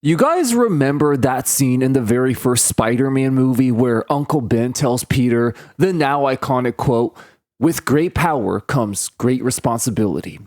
You guys remember that scene in the very first Spider-Man movie where Uncle Ben tells Peter the now iconic quote, "With great power comes great responsibility."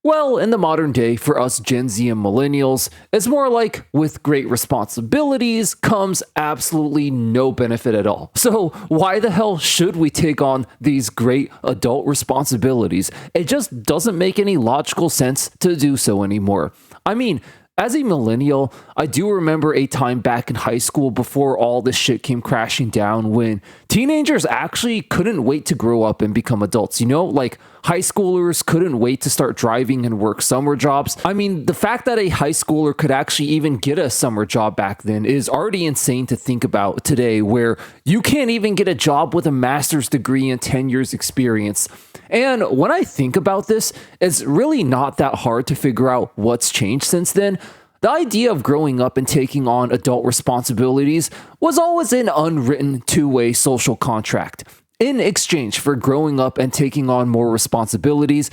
Well, in the modern day, for us Gen Z and millennials, it's more like with great responsibilities comes absolutely no benefit at all. So, why the hell should we take on these great adult responsibilities? It just doesn't make any logical sense to do so anymore. I mean, as a millennial, I do remember a time back in high school before all this shit came crashing down when teenagers actually couldn't wait to grow up and become adults. Like high schoolers couldn't wait to start driving and work summer jobs. I mean, the fact that a high schooler could actually even get a summer job back then is already insane to think about today, where you can't even get a job with a master's degree and 10 years experience. And when I think about this, it's really not that hard to figure out what's changed since then. The idea of growing up and taking on adult responsibilities was always an unwritten two-way social contract. In exchange for growing up and taking on more responsibilities,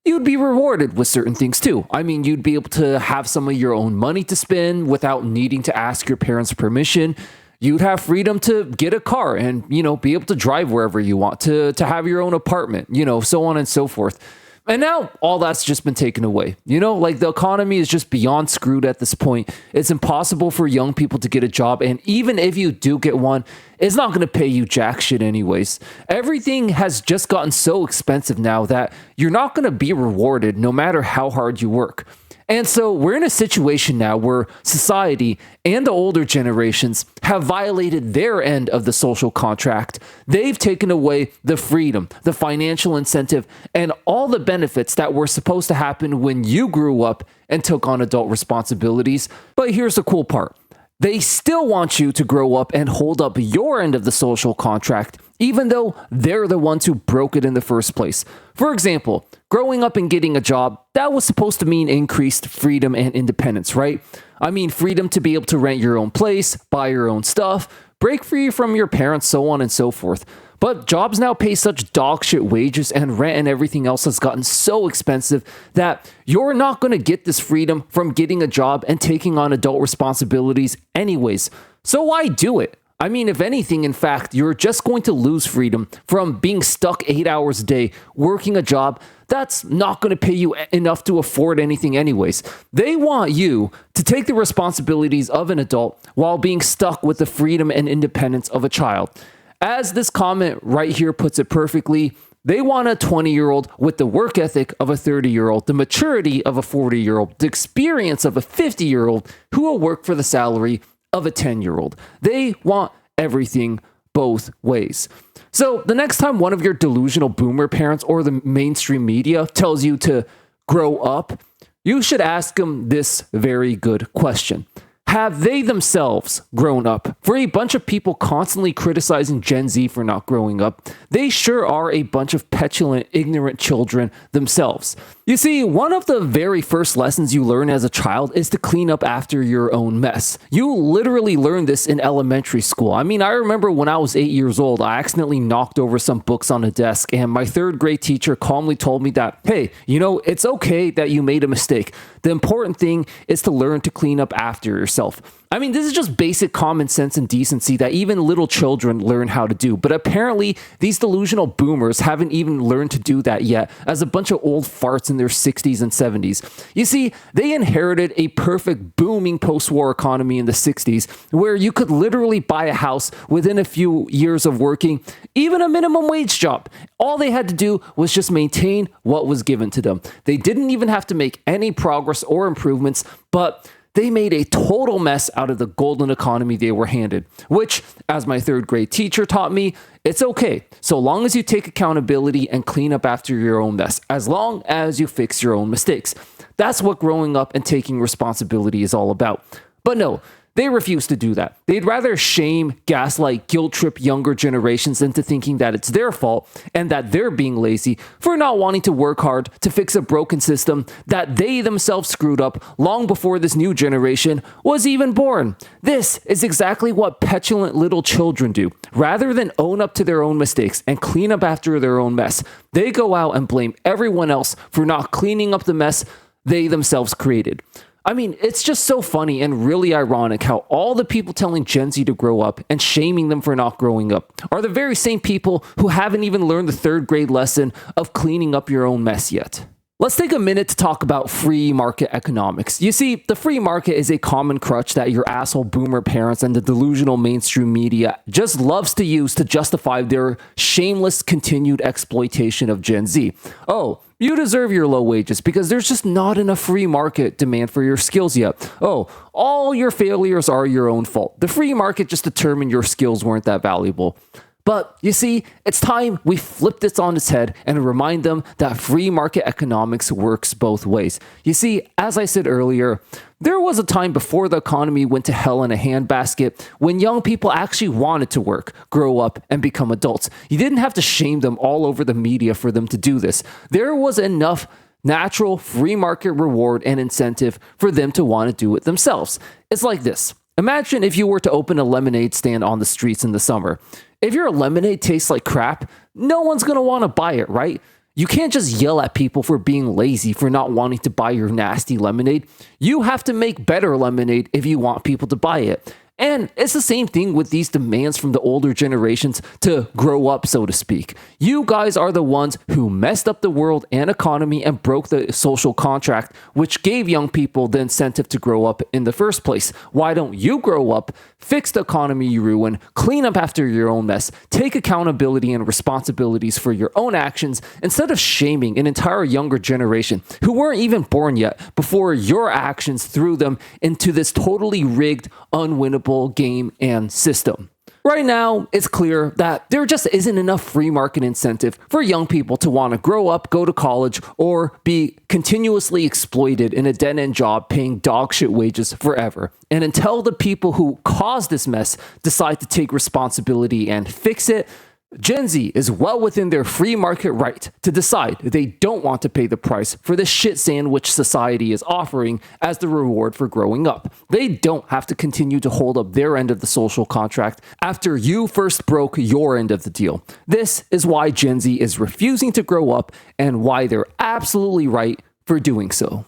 you'd be rewarded with certain things too. I mean, you'd be able to have some of your own money to spend without needing to ask your parents' permission. You'd have freedom to get a car and, be able to drive wherever you want, to have your own apartment, so on and so forth. And now all that's just been taken away. Like the economy is just beyond screwed at this point. It's impossible for young people to get a job. And even if you do get one, it's not going to pay you jack shit anyways. Everything has just gotten so expensive now that you're not going to be rewarded no matter how hard you work. And so we're in a situation now where society and the older generations have violated their end of the social contract. They've taken away the freedom, the financial incentive, and all the benefits that were supposed to happen when you grew up and took on adult responsibilities. But here's the cool part. They still want you to grow up and hold up your end of the social contract, even though they're the ones who broke it in the first place. For example, growing up and getting a job, that was supposed to mean increased freedom and independence, right? I mean, freedom to be able to rent your own place, buy your own stuff, break free from your parents, so on and so forth. But jobs now pay such dog shit wages, and rent and everything else has gotten so expensive that you're not going to get this freedom from getting a job and taking on adult responsibilities anyways. So why do it? I mean, if anything, in fact, you're just going to lose freedom from being stuck 8 hours a day working a job that's not going to pay you enough to afford anything anyways. They want you to take the responsibilities of an adult while being stuck with the freedom and independence of a child. As this comment right here puts it perfectly, they want a 20-year-old with the work ethic of a 30-year-old, the maturity of a 40-year-old, the experience of a 50-year-old who will work for the salary of a 10-year-old. They want everything both ways. So the next time one of your delusional boomer parents or the mainstream media tells you to grow up, you should ask them this very good question. Have they themselves grown up? For a bunch of people constantly criticizing Gen Z for not growing up, they sure are a bunch of petulant, ignorant children themselves. You see, one of the very first lessons you learn as a child is to clean up after your own mess. You literally learn this in elementary school. I mean, I remember when I was 8 years old, I accidentally knocked over some books on a desk, and my third grade teacher calmly told me that, hey, it's okay that you made a mistake. The important thing is to learn to clean up after yourself. I mean, this is just basic common sense and decency that even little children learn how to do. But apparently, these delusional boomers haven't even learned to do that yet, as a bunch of old farts in their 60s and 70s. You see, they inherited a perfect booming post-war economy in the 60s, where you could literally buy a house within a few years of working, even a minimum wage job. All they had to do was just maintain what was given to them. They didn't even have to make any progress or improvements, but they made a total mess out of the golden economy they were handed, which, as my third grade teacher taught me, it's okay, so long as you take accountability and clean up after your own mess, as long as you fix your own mistakes. That's what growing up and taking responsibility is all about. But no, they refuse to do that. They'd rather shame, gaslight, guilt trip younger generations into thinking that it's their fault and that they're being lazy for not wanting to work hard to fix a broken system that they themselves screwed up long before this new generation was even born. This is exactly what petulant little children do. Rather than own up to their own mistakes and clean up after their own mess, they go out and blame everyone else for not cleaning up the mess they themselves created. I mean, it's just so funny and really ironic how all the people telling Gen Z to grow up and shaming them for not growing up are the very same people who haven't even learned the third grade lesson of cleaning up your own mess yet. Let's take a minute to talk about free market economics. You see, the free market is a common crutch that your asshole boomer parents and the delusional mainstream media just loves to use to justify their shameless continued exploitation of Gen Z. Oh, you deserve your low wages because there's just not enough free market demand for your skills yet. Oh, all your failures are your own fault. The free market just determined your skills weren't that valuable. But you see, it's time we flip this on its head and remind them that free market economics works both ways. You see, as I said earlier, there was a time before the economy went to hell in a handbasket when young people actually wanted to work, grow up, and become adults. You didn't have to shame them all over the media for them to do this. There was enough natural free market reward and incentive for them to want to do it themselves. It's like this. Imagine if you were to open a lemonade stand on the streets in the summer. If your lemonade tastes like crap, no one's going to want to buy it, right? You can't just yell at people for being lazy for not wanting to buy your nasty lemonade. You have to make better lemonade if you want people to buy it. And it's the same thing with these demands from the older generations to grow up, so to speak. You guys are the ones who messed up the world and economy and broke the social contract, which gave young people the incentive to grow up in the first place. Why don't you grow up, fix the economy you ruin, clean up after your own mess, take accountability and responsibilities for your own actions instead of shaming an entire younger generation who weren't even born yet before your actions threw them into this totally rigged, unwinnable game and system. Right now, it's clear that there just isn't enough free market incentive for young people to want to grow up, go to college, or be continuously exploited in a dead-end job paying dog shit wages forever. And until the people who caused this mess decide to take responsibility and fix it, Gen Z is well within their free market right to decide they don't want to pay the price for the shit sandwich society is offering as the reward for growing up. They don't have to continue to hold up their end of the social contract after you first broke your end of the deal. This is why Gen Z is refusing to grow up and why they're absolutely right for doing so.